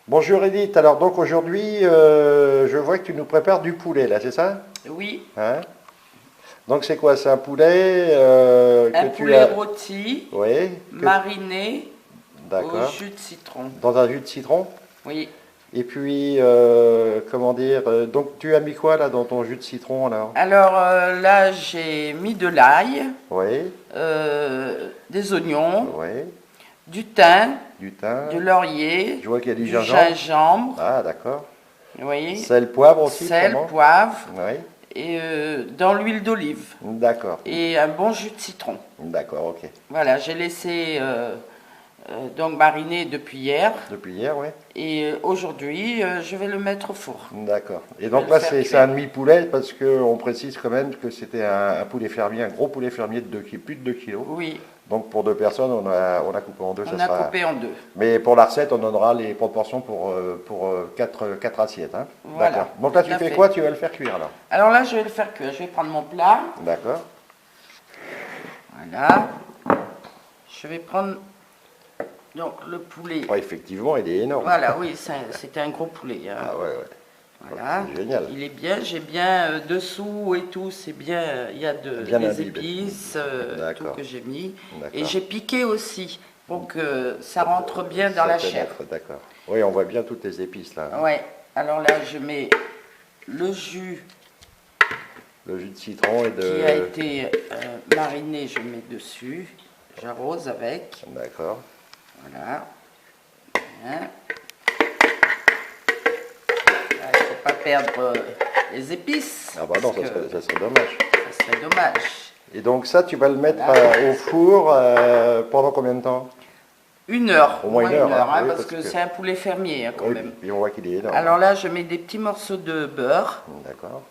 Bonjour Edith, alors donc aujourd'hui je vois que tu nous prépares du poulet là, c'est ça? Oui, Hein? Donc c'est quoi? C'est un poulet que un tu poulet as... rôti, Oui, mariné au d'accord. jus de citron. Dans un jus de citron? Oui. Et puis, comment dire, donc tu as mis quoi là dans ton jus de citron alors? Alors là, j'ai mis de l'ail, Oui, des oignons, oui, du thym, du du thym, laurier, je vois qu'il y a du du gingembre. gingembre, Ah d'accord. vous voyez, Sel, poivre aussi sel, sûrement? poivre, Oui, et dans l'huile d'olive d'accord, et un bon jus de citron. d'accord, ok. Voilà, j'ai laissé donc mariner depuis hier Depuis hier, oui. et aujourd'hui, je vais le mettre au four. D'accord. Et Je vais donc le là, faire c'est cuire. un demi-poulet parce qu'on précise quand même que c'était un poulet fermier, un gros poulet fermier de plus de 2 kilos. Oui, Donc pour deux personnes, on a coupé en deux, ça on a sera... coupé en deux. Mais pour la recette, on donnera les proportions pour quatre assiettes. Hein. Voilà, D'accord. Donc tout là, tu à fais fait. quoi? Tu vas le faire cuire alors. Alors là, je vais le faire cuire. Je vais prendre mon plat. D'accord. Voilà. Je vais prendre donc le poulet. Ouais, effectivement, il est énorme. Voilà, oui, c'était un gros poulet, hein. Ah ouais, ouais. Voilà. C'est génial. Il est bien. J'ai bien dessous et tout. C'est bien. Il y a Bien des imbibé. épices, tout D'accord. que j'ai mis. Et D'accord. j'ai piqué aussi pour que ça rentre bien dans Ça la chair. pénètre, d'accord. Oui, on voit bien toutes les épices là. Hein. Ouais. Alors là, je mets le jus Le jus de citron et qui a de... été mariné. Je mets dessus. J'arrose avec. D'accord. Voilà. Bien. Il ne faut pas perdre les épices. Ah bah non, parce que ça serait dommage. ça serait dommage. Et donc ça, tu vas le mettre Voilà. au four pendant combien de temps? 1 heure, Au moins une heure, hein. hein, Oui, parce que c'est un poulet fermier hein, quand oui, même. puis on voit qu'il est énorme. Alors là, je mets des petits morceaux de beurre D'accord.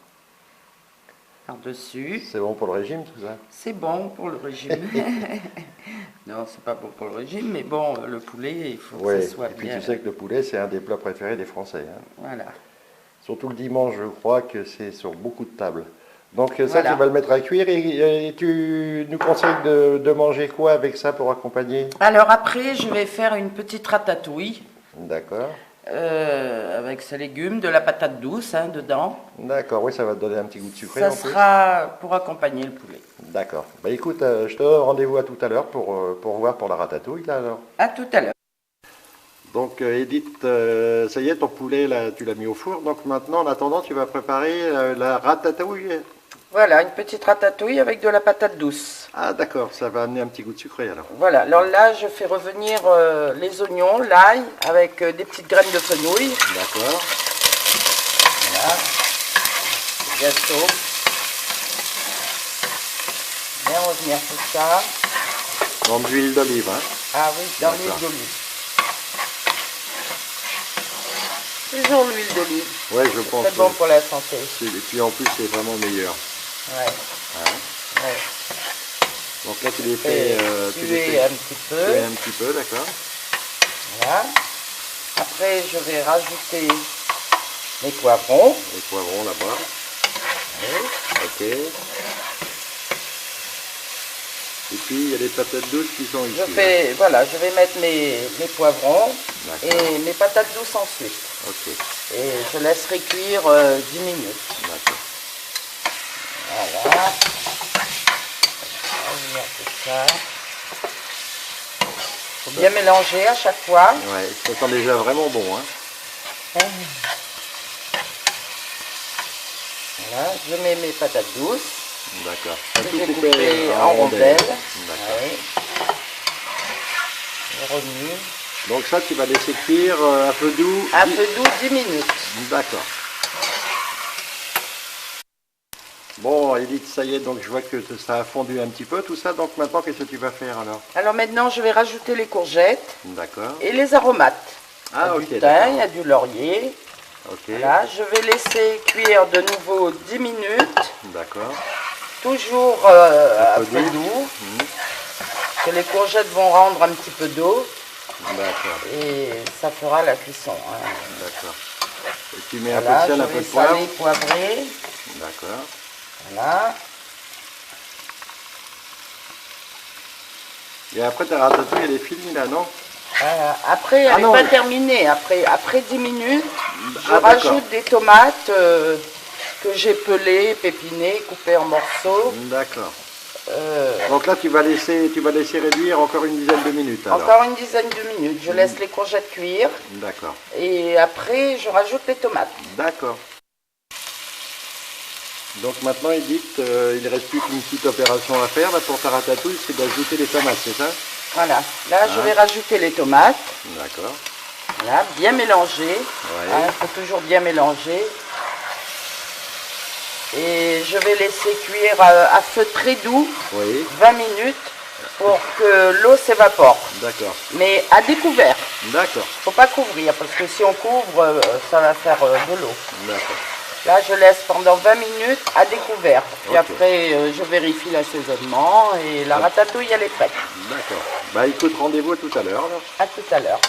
par-dessus. C'est bon pour le régime, tout ça? C'est bon pour le régime. Non, c'est pas bon pour le régime, mais bon, le poulet, il faut Oui, que ça soit et puis bien. tu sais que le poulet, c'est un des plats préférés des Français. Hein. Voilà. Surtout le dimanche, je crois que c'est sur beaucoup de tables. Donc ça, Voilà. tu vas le mettre à cuire et tu nous conseilles de manger quoi avec ça pour accompagner? Alors après, je vais faire une petite ratatouille D'accord. avec ses légumes, de la patate douce hein, dedans. D'accord, oui, ça va te donner un petit goût de sucré Ça en plus. sera pour accompagner le poulet. D'accord. Bah écoute, je te donne rendez-vous à tout à l'heure pour voir pour la ratatouille là alors. À tout à l'heure. Donc Edith, ça y est, ton poulet là, tu l'as mis au four. Donc maintenant, en attendant, tu vas préparer la ratatouille. Voilà, une petite ratatouille avec de la patate douce. Ah d'accord, ça va amener un petit goût de sucré alors. Voilà, alors là, je fais revenir les oignons, l'ail, avec des petites graines de fenouil. D'accord. Voilà, bien chaud. Bien revenir tout ça. Dans de l'huile d'olive, hein. Ah oui, dans l'huile D'accord. d'olive. Toujours l'huile d'olive. Ouais, je pense. Très bon pour la santé. Et puis en plus, c'est vraiment meilleur. Ouais, Hein. ouais. Donc là, tu les fais, tu les Tuer fais un petit peu. cuire un petit peu, d'accord. Voilà. Après, je vais rajouter les poivrons. Les poivrons là-bas. Oui. Ok. Et puis il y a les patates douces qui sont ici. Voilà, je vais mettre mes poivrons D'accord. et mes patates douces ensuite. Ok. Et je laisserai cuire 10 minutes. D'accord. Voilà. On va tout ça. Faut bien mélanger à chaque fois. Ouais, ça sent déjà vraiment bon, hein. Voilà, je mets mes patates douces. D'accord. Que Tout j'ai coupé coupées en rondelles. D'accord. Ouais. Je remue. Donc ça, tu vas laisser cuire à feu doux. À feu doux 10 minutes. D'accord. Bon, Edith, ça y est, donc je vois que ça a fondu un petit peu tout ça. Donc maintenant, qu'est-ce que tu vas faire alors? Alors maintenant, je vais rajouter les courgettes D'accord. et les aromates. Ah, Il y a ok, du thym, d'accord. il y a du laurier. Ok. Voilà, je vais laisser cuire de nouveau 10 minutes, D'accord. toujours à feu feu doux. doux, que les courgettes vont rendre un petit peu d'eau D'accord. et ça fera la cuisson. Hein. D'accord. Et tu mets un Voilà, peu de sel, je un peu vais de poivre. saler, poivrer. D'accord. Voilà. Et après, ta ratatouille, elle est finie là, non? Après, elle Ah n'est non. pas terminée. Après 10 minutes, je Ah, d'accord. rajoute des tomates que j'ai pelées, pépinées, coupées en morceaux. D'accord. Euh, Donc là, tu vas laisser réduire encore une dizaine de minutes alors. Encore une dizaine de minutes. Je laisse les courgettes cuire. D'accord. Et après, je rajoute les tomates. D'accord. Donc maintenant, Edith, il ne reste plus qu'une petite opération à faire là, pour ta ratatouille, c'est d'ajouter les tomates, c'est ça? Voilà. Là, je Ah. vais rajouter les tomates. D'accord. Voilà, bien mélanger. Ouais. Il faut toujours bien mélanger. Et je vais laisser cuire à feu très doux Oui. 20 minutes pour que l'eau s'évapore. D'accord. Mais à découvert. D'accord. Faut pas couvrir parce que si on couvre, ça va faire de l'eau. D'accord. Là, je laisse pendant 20 minutes à découvert. Puis Ok. après, je vérifie l'assaisonnement et la ratatouille, elle est prête. D'accord. Bah écoute, rendez-vous à tout à l'heure alors. À tout à l'heure.